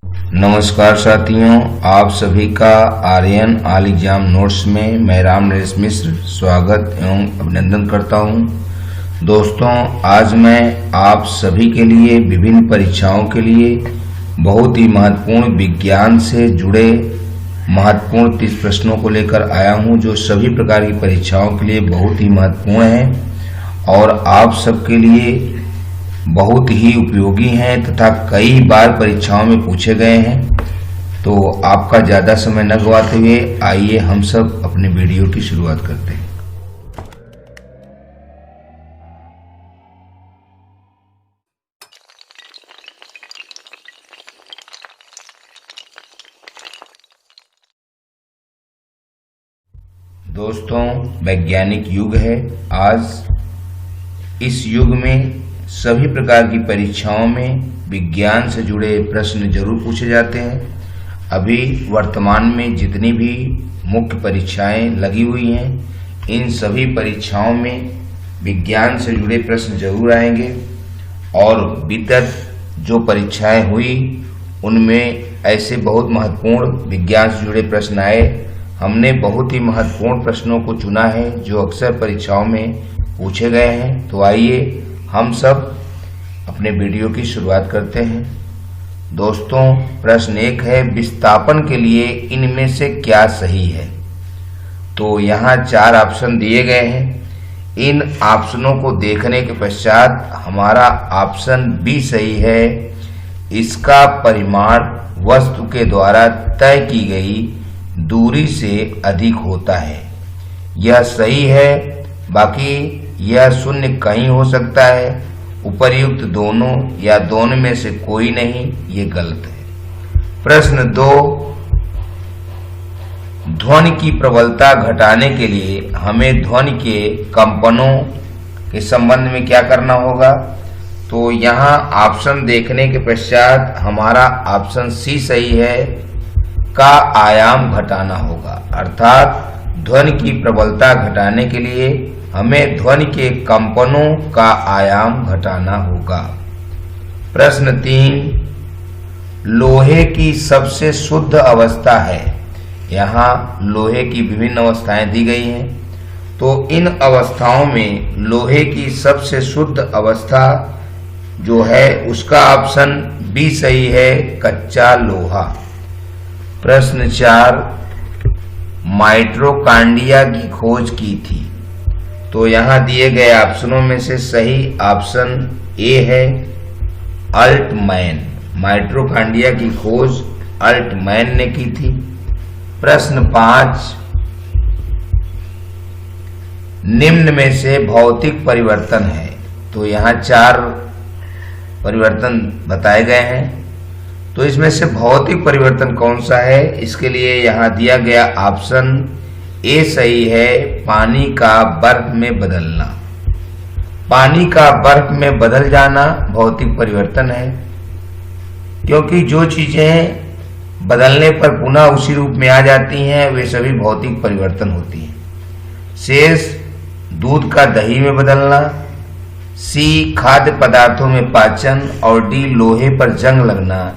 नमस्कार साथियों, आप सभी का आर्यन ऑल एग्जाम नोट्स में मैं राम नरेश मिश्र स्वागत एवं अभिनंदन करता हूं। दोस्तों, आज मैं आप सभी के लिए विभिन्न परीक्षाओं के लिए बहुत ही महत्वपूर्ण विज्ञान से जुड़े महत्वपूर्ण 30 प्रश्नों को लेकर आया हूं, जो सभी प्रकार की परीक्षाओं के लिए बहुत ही महत्वपूर्ण है और आप सबके लिए बहुत ही उपयोगी हैं तथा कई बार परीक्षाओं में पूछे गए हैं। तो आपका ज़्यादा समय न गवाते हुए आइए हम सब अपने वीडियो की शुरुआत करते हैं। दोस्तों, वैज्ञानिक युग है आज। इस युग में सभी प्रकार की परीक्षाओं में विज्ञान से जुड़े प्रश्न जरूर पूछे जाते हैं। अभी वर्तमान में जितनी भी मुख्य परीक्षाएं लगी हुई हैं, इन सभी परीक्षाओं में विज्ञान से जुड़े प्रश्न जरूर आएंगे और विगत जो परीक्षाएं हुई उनमें ऐसे बहुत महत्वपूर्ण विज्ञान से जुड़े प्रश्न आए। हमने बहुत ही महत्वपूर्ण प्रश्नों को चुना है जो अक्सर परीक्षाओं में पूछे गए हैं। तो आइए हम सब अपने वीडियो की शुरुआत करते हैं। दोस्तों, प्रश्न 1 है, विस्थापन के लिए इनमें से क्या सही है? तो यहाँ 4 ऑप्शन दिए गए हैं। इन ऑप्शनों को देखने के पश्चात हमारा ऑप्शन बी सही है। इसका परिमाण वस्तु के द्वारा तय की गई दूरी से अधिक होता है। यह सही है, बाकी यह शून्य कहीं हो सकता है। उपर्युक्त दोनों या दोनों में से कोई नहीं, ये गलत है। प्रश्न 2, ध्वनि की प्रबलता घटाने के लिए हमें ध्वनि के कंपनों के संबंध में क्या करना होगा? तो यहाँ ऑप्शन देखने के पश्चात हमारा ऑप्शन सी सही है, का आयाम घटाना होगा। अर्थात ध्वनि की प्रबलता घटाने के लिए हमें ध्वनि के कंपनों का आयाम घटाना होगा। प्रश्न 3, लोहे की सबसे शुद्ध अवस्था है। यहाँ लोहे की विभिन्न अवस्थाएं दी गई हैं। तो इन अवस्थाओं में लोहे की सबसे शुद्ध अवस्था जो है उसका ऑप्शन बी सही है, कच्चा लोहा। प्रश्न 4, माइटोकॉन्ड्रिया की खोज की थी। तो यहाँ दिए गए ऑप्शनों में से सही ऑप्शन ए है, अल्टमैन। माइटोकॉन्ड्रिया की खोज अल्टमैन ने की थी। प्रश्न 5, निम्न में से भौतिक परिवर्तन है। तो यहाँ 4 परिवर्तन बताए गए हैं। तो इसमें से भौतिक परिवर्तन कौन सा है? इसके लिए यहाँ दिया गया ऑप्शन ए सही है, पानी का बर्फ में बदलना। पानी का बर्फ में बदल जाना भौतिक परिवर्तन है, क्योंकि जो चीजें बदलने पर पुनः उसी रूप में आ जाती हैं वे सभी भौतिक परिवर्तन होती हैं। शेष दूध का दही में बदलना, सी खाद्य पदार्थों में पाचन और डी लोहे पर जंग लगना,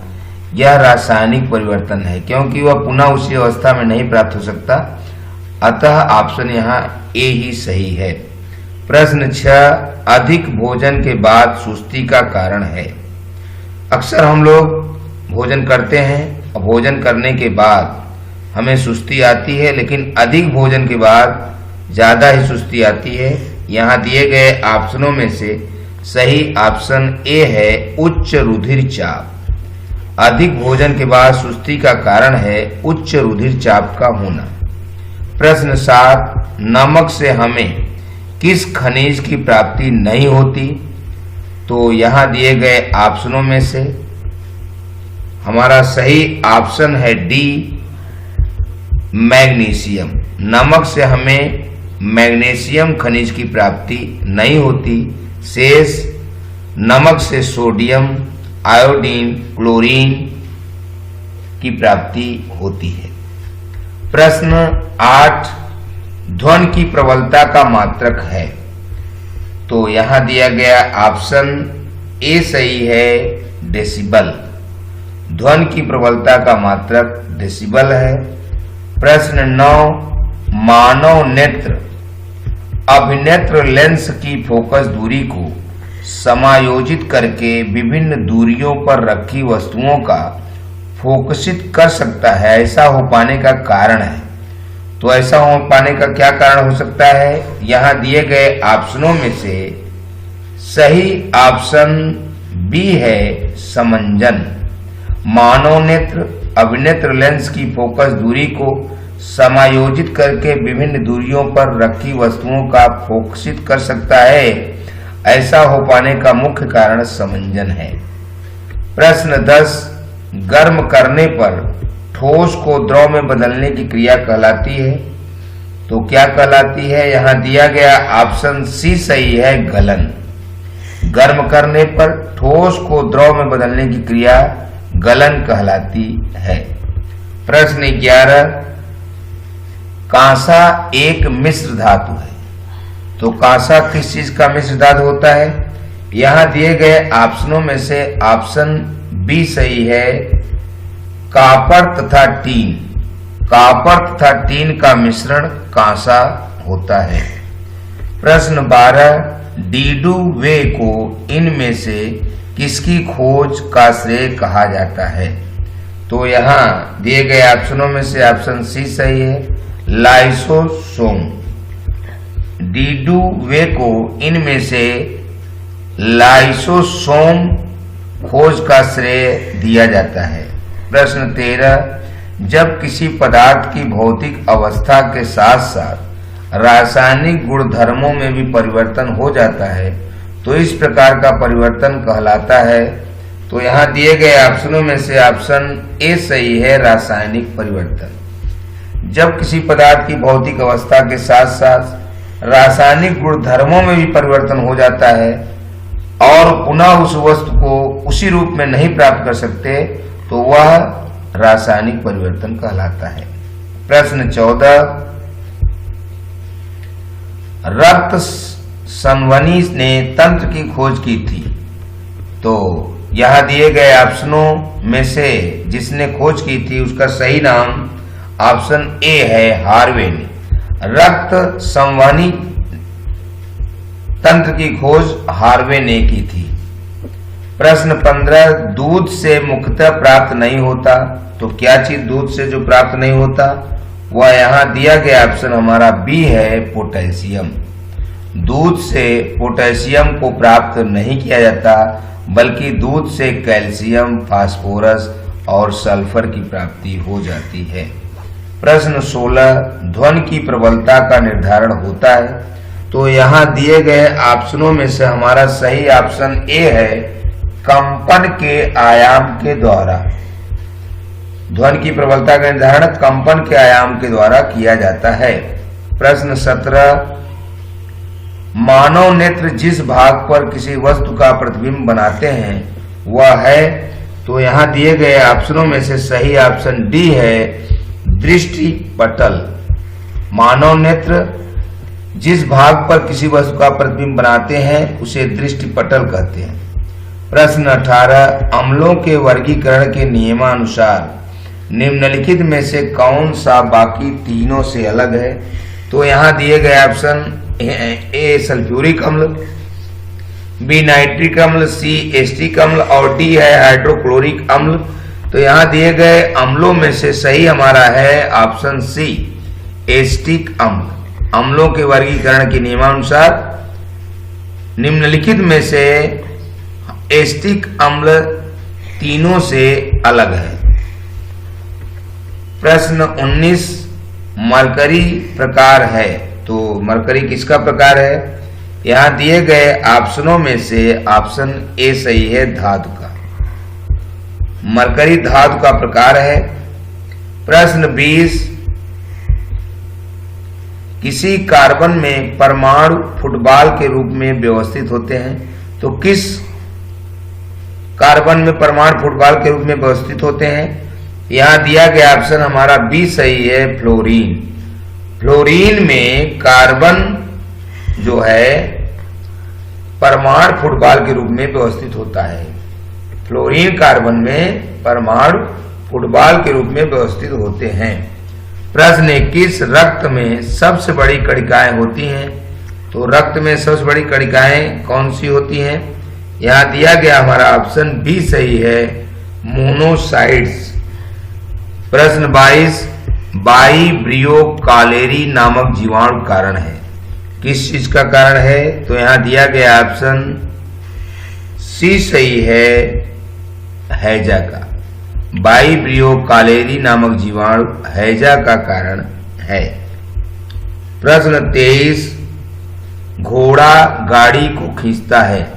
यह रासायनिक परिवर्तन है, क्योंकि वह पुनः उसी अवस्था में नहीं प्राप्त हो सकता। अतः ऑप्शन यहाँ ए ही सही है। प्रश्न 6, अधिक भोजन के बाद सुस्ती का कारण है। अक्सर हम लोग भोजन करते हैं और भोजन करने के बाद हमें सुस्ती आती है, लेकिन अधिक भोजन के बाद ज्यादा ही सुस्ती आती है। यहाँ दिए गए ऑप्शनों में से सही ऑप्शन ए है, उच्च रुधिर चाप। अधिक भोजन के बाद सुस्ती का कारण है उच्च रुधिर चाप का होना। प्रश्न 7, नमक से हमें किस खनिज की प्राप्ति नहीं होती? तो यहाँ दिए गए ऑप्शनों में से हमारा सही ऑप्शन है डी, मैग्नीशियम। नमक से हमें मैग्नीशियम खनिज की प्राप्ति नहीं होती। शेष नमक से सोडियम, आयोडीन, क्लोरीन की प्राप्ति होती है। प्रश्न 8, ध्वनि की प्रबलता का मात्रक है। तो यहाँ दिया गया ऑप्शन ए सही है, डेसिबल। ध्वनि की प्रबलता का मात्रक डेसिबल है। प्रश्न 9, मानव नेत्र अभिनेत्र लेंस की फोकस दूरी को समायोजित करके विभिन्न दूरियों पर रखी वस्तुओं का फोकसित कर सकता है। ऐसा हो पाने का कारण है। तो ऐसा हो पाने का क्या कारण हो सकता है? यहाँ दिए गए ऑप्शनों में से सही ऑप्शन बी है समंजन। मानव नेत्र अभिनेत्र लेंस की फोकस दूरी को समायोजित करके विभिन्न दूरियों पर रखी वस्तुओं का फोकसित कर सकता है। ऐसा हो पाने का मुख्य कारण समंजन है। प्रश्न 10, गर्म करने पर ठोस को द्रव में बदलने की क्रिया कहलाती है। तो क्या कहलाती है? यहाँ दिया गया ऑप्शन सी सही है, गलन। गर्म करने पर ठोस को द्रव में बदलने की क्रिया गलन कहलाती है। प्रश्न 11, कांसा एक मिश्र धातु है। तो कांसा किस चीज का मिश्र धातु होता है? यहाँ दिए गए ऑप्शनों में से ऑप्शन बी सही है, कॉपर तथा टीन। कॉपर तथा टीन का मिश्रण कांसा होता है। प्रश्न 12, डीडू वे को इनमें से किसकी खोज का श्रेय कहा जाता है? तो यहाँ दिए गए ऑप्शनों में से ऑप्शन सी सही है, लाइसोसोम। डीडू वे को इनमें से लाइसोसोम खोज का श्रेय दिया जाता है। प्रश्न 13, जब किसी पदार्थ की भौतिक अवस्था के साथ साथ रासायनिक गुणधर्मों में भी परिवर्तन हो जाता है तो इस प्रकार का परिवर्तन कहलाता है। तो यहाँ दिए गए ऑप्शनों में से ऑप्शन ए सही है, रासायनिक परिवर्तन। जब किसी पदार्थ की भौतिक अवस्था के साथ साथ रासायनिक गुणधर्मों में भी परिवर्तन हो जाता है और पुनः उस वस्तु को उसी रूप में नहीं प्राप्त कर सकते तो वह रासायनिक परिवर्तन कहलाता है। प्रश्न 14, रक्त संवहनी ने तंत्र की खोज की थी। तो यहाँ दिए गए ऑप्शनों में से जिसने खोज की थी उसका सही नाम ऑप्शन ए है, हार्वे ने। रक्त संवहनी तंत्र की खोज हार्वे ने की थी। प्रश्न 15, दूध से मुख्यतः प्राप्त नहीं होता। तो क्या चीज दूध से जो प्राप्त नहीं होता? वह यहाँ दिया गया ऑप्शन हमारा बी है, पोटेशियम। दूध से पोटेशियम को प्राप्त नहीं किया जाता बल्कि दूध से कैल्शियम, फास्फोरस और सल्फर की प्राप्ति हो जाती है। प्रश्न 16, ध्वनि की प्रबलता का निर्धारण होता है। तो यहाँ दिए गए ऑप्शनों में से हमारा सही ऑप्शन ए है, कंपन के आयाम के द्वारा। ध्वनि की प्रबलता का निर्धारण कंपन के आयाम के द्वारा किया जाता है। प्रश्न 17, मानव नेत्र जिस भाग पर किसी वस्तु का प्रतिबिंब बनाते हैं वह है। तो यहाँ दिए गए ऑप्शनों में से सही ऑप्शन डी है, दृष्टि पटल। मानव नेत्र जिस भाग पर किसी वस्तु का प्रतिबिंब बनाते हैं उसे दृष्टि पटल कहते हैं। प्रश्न 18, अम्लों के वर्गीकरण के नियमानुसार निम्नलिखित में से कौन सा बाकी तीनों से अलग है? तो यहाँ दिए गए ऑप्शन ए सल्फ्यूरिक अम्ल, बी नाइट्रिक अम्ल, सी एस्टिक अम्ल और डी है हाइड्रोक्लोरिक अम्ल। तो यहाँ दिए गए अम्लों में से सही हमारा है ऑप्शन सी, एस्टिक अम्ल। अम्लों के वर्गीकरण के नियमानुसार निम्नलिखित में से एस्टिक अम्ल तीनों से अलग है। प्रश्न 19, मरकरी प्रकार है। तो मरकरी किसका प्रकार है? यहाँ दिए गए ऑप्शनों में से ऑप्शन ए सही है, धातु का। मरकरी धातु का प्रकार है। प्रश्न 20, किसी कार्बन में परमाणु फुटबॉल के रूप में व्यवस्थित होते हैं। तो किस कार्बन में परमाणु फुटबॉल के रूप में व्यवस्थित होते हैं? यहाँ दिया गया ऑप्शन हमारा बी सही है, फ्लोरीन। फ्लोरीन में कार्बन जो है परमाणु फुटबॉल के रूप में व्यवस्थित होता है। फ्लोरीन कार्बन में परमाणु फुटबॉल के रूप में व्यवस्थित होते हैं। प्रश्न 21, रक्त में सबसे बड़ी कणिकाएं होती हैं। तो रक्त में सबसे बड़ी कणिकाएं कौन सी होती हैं? यहाँ दिया गया हमारा ऑप्शन बी सही है, मोनोसाइट्स। प्रश्न 22, वाइब्रियो कालेरी नामक जीवाणु कारण है। किस चीज का कारण है? तो यहाँ दिया गया ऑप्शन सी सही है, हैजा का। वाइब्रियो कालेरी नामक जीवाणु हैजा का कारण है। प्रश्न 23, घोड़ा गाड़ी को खींचता है,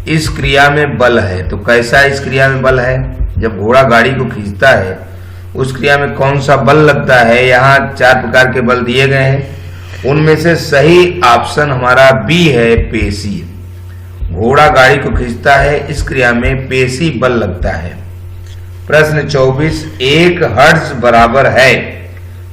इस क्रिया में बल है। तो कैसा इस क्रिया में बल है? जब घोड़ा गाड़ी को खींचता है उस क्रिया में कौन सा बल लगता है? यहाँ 4 प्रकार के बल दिए गए हैं, उनमें से सही ऑप्शन हमारा बी है, पेशी। घोड़ा गाड़ी को खींचता है, इस क्रिया में पेशी बल लगता है। प्रश्न 24, 1 हर्ट्ज बराबर है।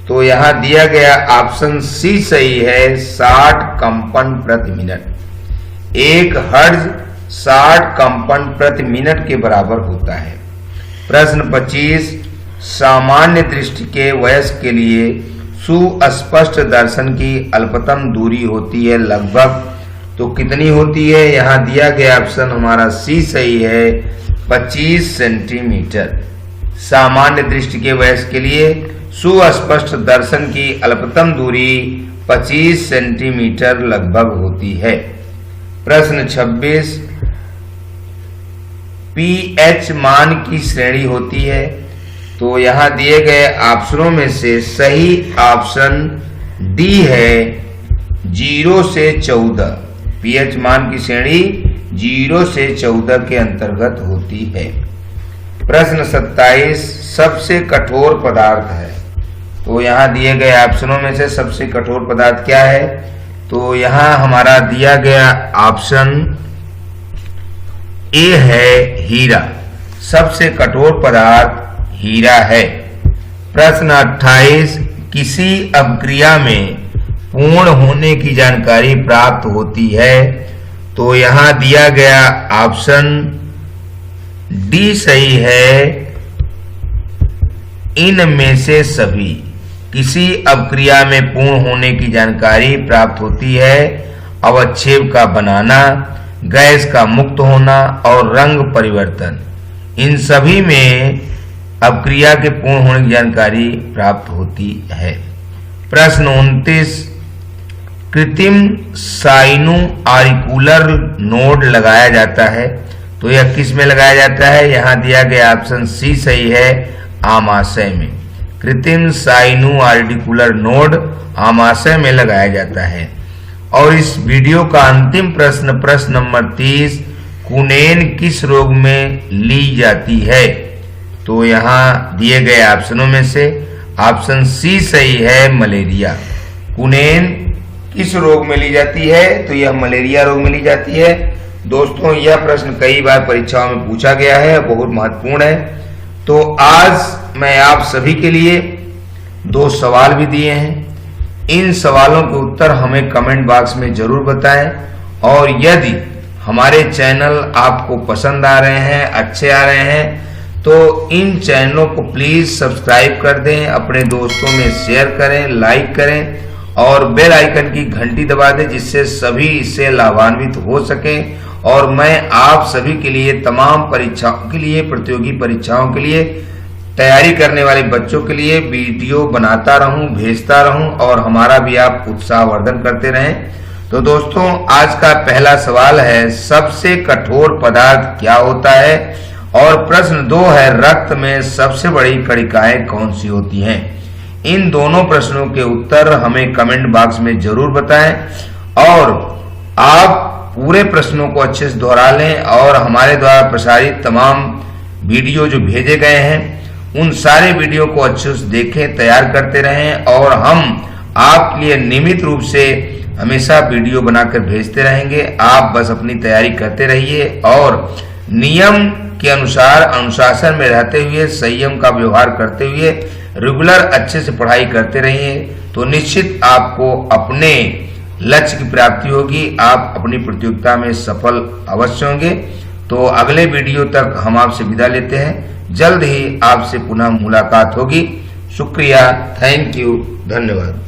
तो यहाँ दिया गया ऑप्शन सी सही है, 60 कंपन प्रति मिनट। 1 हर्ट्ज 60 कंपन प्रति मिनट के बराबर होता है। प्रश्न 25, सामान्य दृष्टि के वयस्क के लिए सुस्पष्ट दर्शन की अल्पतम दूरी होती है लगभग, तो कितनी होती है? यहाँ दिया गया ऑप्शन हमारा सी सही है, 25 सेंटीमीटर। सामान्य दृष्टि के वयस्क के लिए सुस्पष्ट दर्शन की अल्पतम दूरी 25 सेंटीमीटर लगभग होती है। प्रश्न 26, पीएच मान की श्रेणी होती है। तो यहाँ दिए गए ऑप्शनों में से सही ऑप्शन डी है, 0 से 14। पीएच मान की श्रेणी 0 से 14 के अंतर्गत होती है। प्रश्न 27, सबसे कठोर पदार्थ है। तो यहाँ दिए गए ऑप्शनों में से सबसे कठोर पदार्थ क्या है? तो यहाँ हमारा दिया गया ऑप्शन ए है, हीरा। सबसे कठोर पदार्थ हीरा है। प्रश्न 28, किसी अपक्रिया में पूर्ण होने की जानकारी प्राप्त होती है। तो यहाँ दिया गया ऑप्शन डी सही है, इनमें से सभी। किसी अपक्रिया में पूर्ण होने की जानकारी प्राप्त होती है, अवक्षेप का बनाना, गैस का मुक्त होना और रंग परिवर्तन, इन सभी में अपक्रिया के पूर्ण होने की जानकारी प्राप्त होती है। प्रश्न 29, कृत्रिम साइनो ऑरिकुलर नोड लगाया जाता है। तो यह किस में लगाया जाता है? यहाँ दिया गया ऑप्शन सी सही है, आमाशय में। कृत्रिम साइनो ऑरिकुलर नोड आमाशय में लगाया जाता है। और इस वीडियो का अंतिम प्रश्न, प्रश्न नंबर 30, कुनेन किस रोग में ली जाती है? तो यहाँ दिए गए ऑप्शनों में से ऑप्शन सी सही है, मलेरिया। कुनेन किस रोग में ली जाती है? तो यह मलेरिया रोग में ली जाती है। दोस्तों, यह प्रश्न कई बार परीक्षाओं में पूछा गया है, बहुत महत्वपूर्ण है। तो आज मैं आप सभी के लिए 2 सवाल भी दिए हैं। इन सवालों के उत्तर हमें कमेंट बॉक्स में जरूर बताएं। और यदि हमारे चैनल आपको पसंद आ रहे हैं, अच्छे आ रहे हैं, तो इन चैनलों को प्लीज सब्सक्राइब कर दें, अपने दोस्तों में शेयर करें, लाइक करें और बेल आइकन की घंटी दबा दें, जिससे सभी इससे लाभान्वित हो सकें। और मैं आप सभी के लिए तमाम परीक्षाओं के लिए, प्रतियोगी परीक्षाओं के लिए, तैयारी करने वाले बच्चों के लिए वीडियो बनाता रहूं, भेजता रहूं और हमारा भी आप उत्साहवर्धन करते रहें। तो दोस्तों, आज का पहला सवाल है, सबसे कठोर पदार्थ क्या होता है? और प्रश्न 2 है, रक्त में सबसे बड़ी कणिकाएं कौन सी होती हैं? इन दोनों प्रश्नों के उत्तर हमें कमेंट बॉक्स में जरूर बताएं और आप पूरे प्रश्नों को अच्छे से दोहरा लें और हमारे द्वारा प्रसारित तमाम वीडियो जो भेजे गए हैं उन सारे वीडियो को अच्छे से देखें, तैयार करते रहें और हम आपके लिए नियमित रूप से हमेशा वीडियो बनाकर भेजते रहेंगे। आप बस अपनी तैयारी करते रहिए और नियम के अनुसार अनुशासन में रहते हुए, संयम का व्यवहार करते हुए रेगुलर अच्छे से पढ़ाई करते रहिए, तो निश्चित आपको अपने लक्ष्य की प्राप्ति होगी। आप अपनी प्रतियोगिता में सफल अवश्य होंगे। तो अगले वीडियो तक हम आपसे विदा लेते हैं। जल्द ही आपसे पुनः मुलाकात होगी। शुक्रिया, थैंक यू, धन्यवाद।